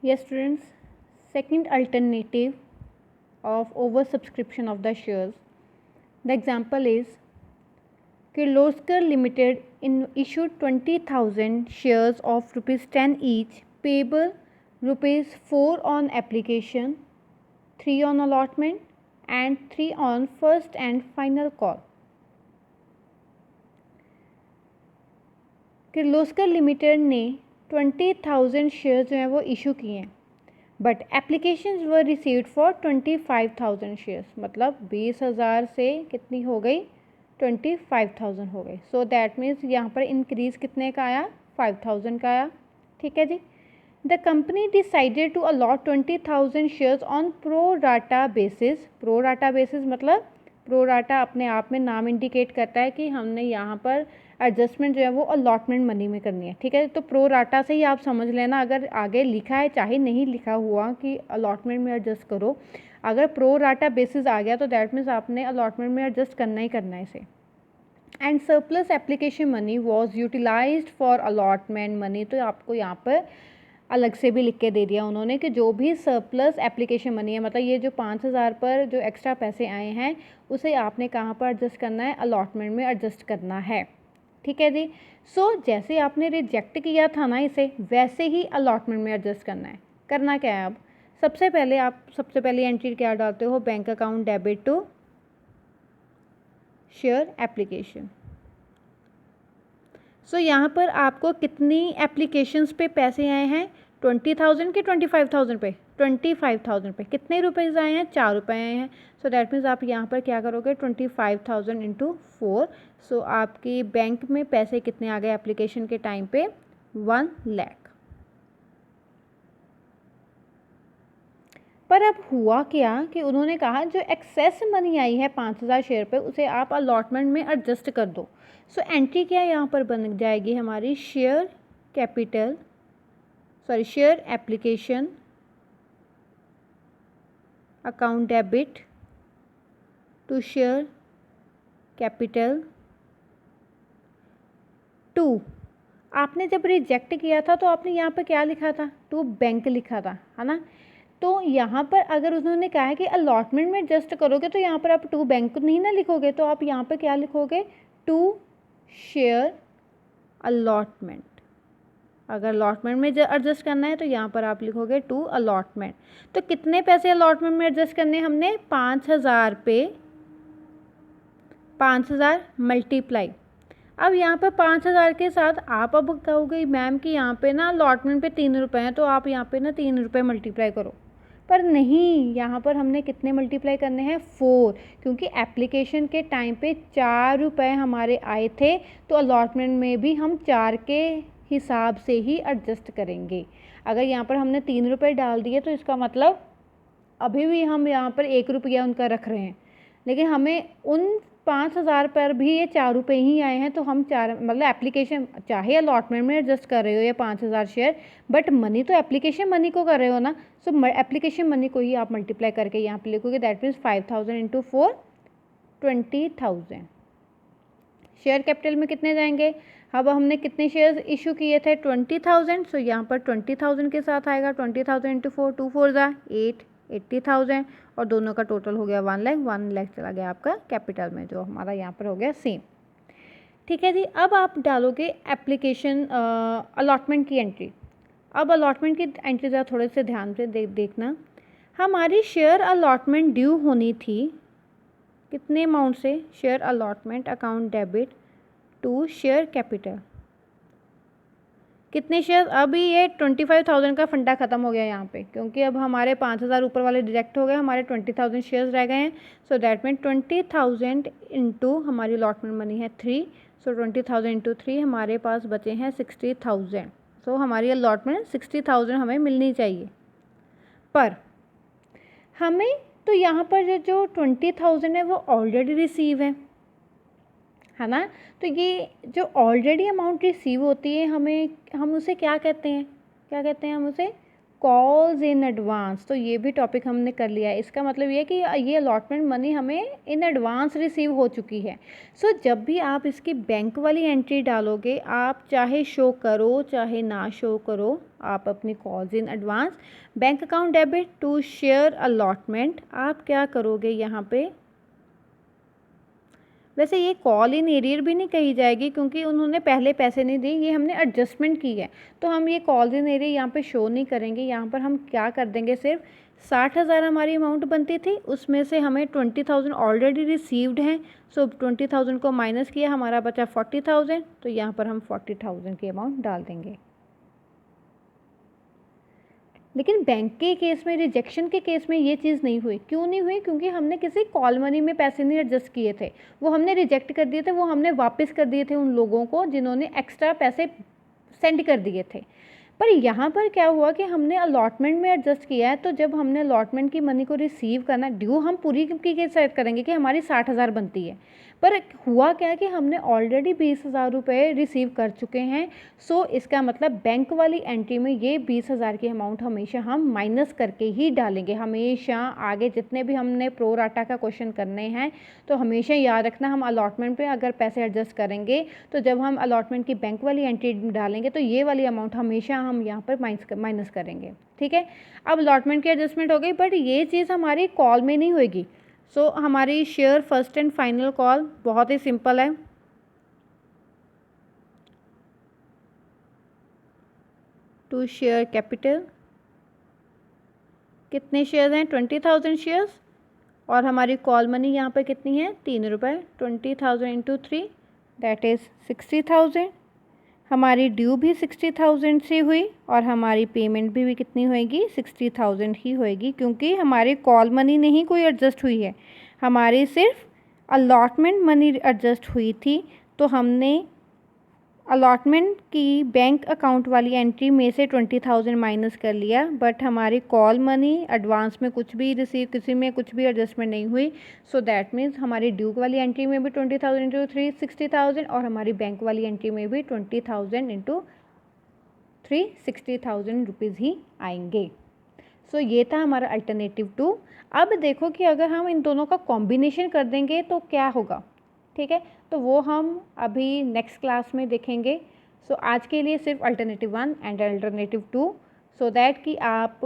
Yes, students, second alternative of oversubscription of the shares. The example is Kirloskar Limited issued 20,000 shares of ₹10 each, payable ₹4 on application, 3 on allotment, and 3 on first and final call. Kirloskar limited ने 20,000 shares जो हैं वो issue किए हैं, but applications were received for 25,000 shares, मतलब 20,000 से कितनी हो गई, 25,000 हो गई. सो दैट मीन्स यहाँ पर इंक्रीज़ कितने का आया, 5,000 का आया. ठीक है जी. The company decided to allot 20,000 shares on pro rata basis. Pro rata basis मतलब प्रो राटा अपने आप में नाम इंडिकेट करता है कि हमने यहाँ पर एडजस्टमेंट जो है वो अलॉटमेंट मनी में करनी है. ठीक है, तो प्रो राटा से ही आप समझ लेना, अगर आगे लिखा है चाहे नहीं लिखा हुआ कि अलॉटमेंट में एडजस्ट करो, अगर प्रो राटा बेसिस आ गया तो दैट मीन्स आपने अलॉटमेंट में एडजस्ट करना ही करना है इसे. And surplus application money was utilised for allotment money. तो आपको यहाँ पर अलग से भी लिख के दे दिया उन्होंने कि जो भी सरप्लस एप्लीकेशन मनी है, मतलब ये जो 5,000 पर जो एक्स्ट्रा पैसे आए हैं उसे आपने कहाँ पर एडजस्ट करना है, अलॉटमेंट में एडजस्ट करना है. ठीक है जी. सो जैसे आपने रिजेक्ट किया था ना इसे, वैसे ही अलॉटमेंट में एडजस्ट करना है. करना क्या है, अब सबसे पहले एंट्री क्या डालते हो, bank account debit to share application. So यहाँ पर आपको कितनी एप्लीकेशंस पे पैसे आए हैं, 20,000 के 25,000 पे, 25,000 पे कितने रुपीज़ आए हैं, 4 रुपये आए हैं. सो दैट मीन्स आप यहाँ पर क्या करोगे, 25,000 इंटू 4. सो आपकी बैंक में पैसे कितने आ गए एप्लीकेशन के टाइम पे, 1 लाख. पर अब हुआ क्या कि उन्होंने कहा जो एक्सेस मनी आई है 5,000 शेयर पे उसे आप अलॉटमेंट में एडजस्ट कर दो. सो एंट्री क्या यहाँ पर बन जाएगी हमारी, share application account debit to share capital to. आपने जब रिजेक्ट किया था तो आपने यहाँ पर क्या लिखा था, टू बैंक लिखा था, है ना. तो यहाँ पर अगर उन्होंने कहा है कि अलॉटमेंट में एडजस्ट करोगे तो यहाँ पर आप टू बैंक नहीं ना लिखोगे, तो आप यहाँ पर क्या लिखोगे, टू शेयर अलॉटमेंट. अगर अलॉटमेंट में एडजस्ट करना है तो यहाँ पर आप लिखोगे टू अलॉटमेंट. तो कितने पैसे अलॉटमेंट में एडजस्ट करने हमने, 5,000 पे 5,000 मल्टीप्लाई. अब यहाँ पर 5,000 के साथ आप अब कहोगे मैम कि यहाँ पे ना अलॉटमेंट पे 3 रुपये हैं, तो आप यहाँ पे ना 3 रुपये मल्टीप्लाई करो. पर नहीं, यहाँ पर हमने कितने मल्टीप्लाई करने हैं, 4, क्योंकि एप्लीकेशन के टाइम पे 4 रुपये हमारे आए थे, तो अलॉटमेंट में भी हम 4 के हिसाब से ही एडजस्ट करेंगे. अगर यहाँ पर हमने 3 रुपये डाल दिए तो इसका मतलब अभी भी हम यहाँ पर 1 रुपया उनका रख रहे हैं, लेकिन हमें उन 5,000 पर भी ये 4 रुपये ही आए हैं, तो हम 4 मतलब एप्लीकेशन चाहे अलॉटमेंट में एडजस्ट कर रहे हो ये 5,000 शेयर, बट मनी तो एप्लीकेशन मनी को कर रहे हो ना. सो एप्लीकेशन मनी को ही आप मल्टीप्लाई करके यहाँ पे लिखोगे, that means 5,000 into 4, 20,000. Share capital में कितने जाएंगे, अब हमने कितने शेयर्स इशू किए थे, 20,000. सो यहाँ पर 20,000 के साथ आएगा 20,000 इंटू 4, 2 4 जा 8, 80,000, और दोनों का टोटल हो गया 1 लाख. 1 लाख चला गया आपका कैपिटल में, जो हमारा यहाँ पर हो गया सेम. ठीक है जी. अब आप डालोगे एप्लीकेशन अलॉटमेंट की एंट्री. अब अलॉटमेंट की एंट्री ज़रा थोड़े से ध्यान से देखना. हमारी शेयर अलॉटमेंट ड्यू होनी थी कितने अमाउंट से, share allotment account debit to share capital. कितने शेयर, अभी ये 25,000 का फंडा ख़त्म हो गया यहाँ पे, क्योंकि अब हमारे 5,000 ऊपर वाले डिडक्ट हो गए, हमारे 20,000 शेयर्स रह गए हैं. सो दैट मीन 20,000 इंटू हमारी अलॉटमेंट मनी है 3. सो 20,000 इंटू 3 हमारे पास बचे हैं 60,000. सो हमारी अलॉटमेंट 60,000 हमें मिलनी चाहिए. पर हमें तो यहाँ पर जो 20,000 है वो ऑलरेडी रिसीव है ना. तो ये जो ऑलरेडी अमाउंट रिसीव होती है हम उसे क्या कहते हैं, हम उसे कॉल्स इन एडवांस, तो ये भी टॉपिक हमने कर लिया है। इसका मतलब ये है कि ये अलॉटमेंट मनी हमें इन एडवांस रिसीव हो चुकी है। सो जब भी आप इसकी बैंक वाली एंट्री डालोगे, आप चाहे शो करो चाहे ना शो करो, आप अपनी calls in advance bank account debit to share allotment, आप क्या करोगे यहाँ पे, वैसे ये कॉल इन एरियर भी नहीं कही जाएगी क्योंकि उन्होंने पहले पैसे नहीं दिए, ये हमने एडजस्टमेंट की है, तो हम ये कॉल इन एरियर यहाँ पे शो नहीं करेंगे। यहाँ पर हम क्या कर देंगे, सिर्फ 60,000 हमारी अमाउंट बनती थी, उसमें से हमें 20,000 ऑलरेडी रिसीव्ड हैं, सो 20,000 को माइनस किया, हमारा बचा 40,000, तो यहाँ पर हम 40,000 की अमाउंट डाल देंगे। लेकिन बैंक के केस में, रिजेक्शन के केस में ये चीज़ नहीं हुई। क्यों नहीं हुई? क्योंकि हमने किसी कॉल मनी में पैसे नहीं एडजस्ट किए थे, वो हमने रिजेक्ट कर दिए थे, वो हमने वापस कर दिए थे उन लोगों को जिन्होंने एक्स्ट्रा पैसे सेंड कर दिए थे। पर यहाँ पर क्या हुआ कि हमने अलॉटमेंट में एडजस्ट किया है, तो जब हमने अलॉटमेंट की मनी को रिसीव करना, ड्यू हम पूरी की सेट करेंगे कि हमारी 60,000 बनती है, पर हुआ क्या कि हमने ऑलरेडी 20,000 रुपये रिसीव कर चुके हैं। सो इसका मतलब बैंक वाली एंट्री में ये 20,000 की अमाउंट हमेशा हम माइनस करके ही डालेंगे। हमेशा आगे जितने भी हमने प्रो राटा का क्वेश्चन करने हैं, तो हमेशा याद रखना, हम अलॉटमेंट पे अगर पैसे एडजस्ट करेंगे, तो जब हम अलॉटमेंट की बैंक वाली एंट्री डालेंगे तो ये वाली अमाउंट हमेशा हम यहाँ पर माइनस करेंगे। ठीक है, अब अलॉटमेंट की एडजस्टमेंट हो गई, बट ये चीज़ हमारी कॉल में नहीं होगी। सो हमारी share first and final call बहुत ही सिंपल है। टू शेयर कैपिटल, कितने शेयर हैं, 20,000 शेयर्स, और हमारी कॉल मनी यहाँ पर कितनी है, 3 रुपये। 20,000 इंटू 3 दैट इज़ 60,000। हमारी ड्यू भी 60,000 से हुई और हमारी पेमेंट भी कितनी होएगी, 60,000 ही होएगी, क्योंकि हमारी कॉल मनी नहीं कोई एडजस्ट हुई है, हमारी सिर्फ अलॉटमेंट मनी एडजस्ट हुई थी। तो हमने अलॉटमेंट की बैंक अकाउंट वाली एंट्री में से 20,000 माइनस कर लिया, बट हमारी कॉल मनी एडवांस में कुछ भी रिसीव, किसी में कुछ भी एडजस्टमेंट नहीं हुई। सो दैट मीन्स हमारी ड्यू वाली एंट्री में भी 20,000 इंटू 3 60,000, और हमारी बैंक वाली एंट्री में भी 20,000 इंटू 3 60,000 रुपीज़ ही आएंगे। सो ये था हमारा अल्टरनेटिव 2। अब देखो कि अगर हम इन दोनों का कॉम्बिनेशन कर देंगे तो क्या होगा। ठीक है, तो वो हम अभी नेक्स्ट क्लास में देखेंगे। सो आज के लिए सिर्फ alternative 1 and alternative 2, so that कि आप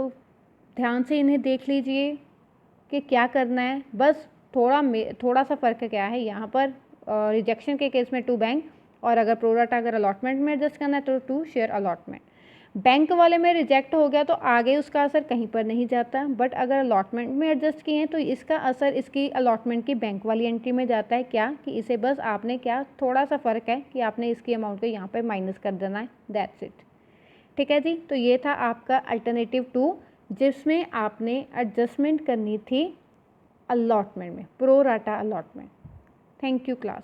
ध्यान से इन्हें देख लीजिए कि क्या करना है। बस थोड़ा सा फ़र्क क्या है यहाँ पर, रिजेक्शन के केस में 2 बैंक, और अगर प्रोराटा अगर अलॉटमेंट में एडजस्ट करना है तो 2 शेयर अलॉटमेंट। बैंक वाले में रिजेक्ट हो गया तो आगे उसका असर कहीं पर नहीं जाता, बट अगर अलॉटमेंट में एडजस्ट किए हैं तो इसका असर इसकी अलॉटमेंट की बैंक वाली एंट्री में जाता है। क्या कि इसे बस आपने क्या, थोड़ा सा फ़र्क है कि आपने इसकी अमाउंट को यहाँ पर माइनस कर देना है, दैट्स इट। ठीक है जी, तो ये था आपका अल्टरनेटिव 2 जिसमें आपने एडजस्टमेंट करनी थी अलॉटमेंट में, pro rata allotment. Thank you class.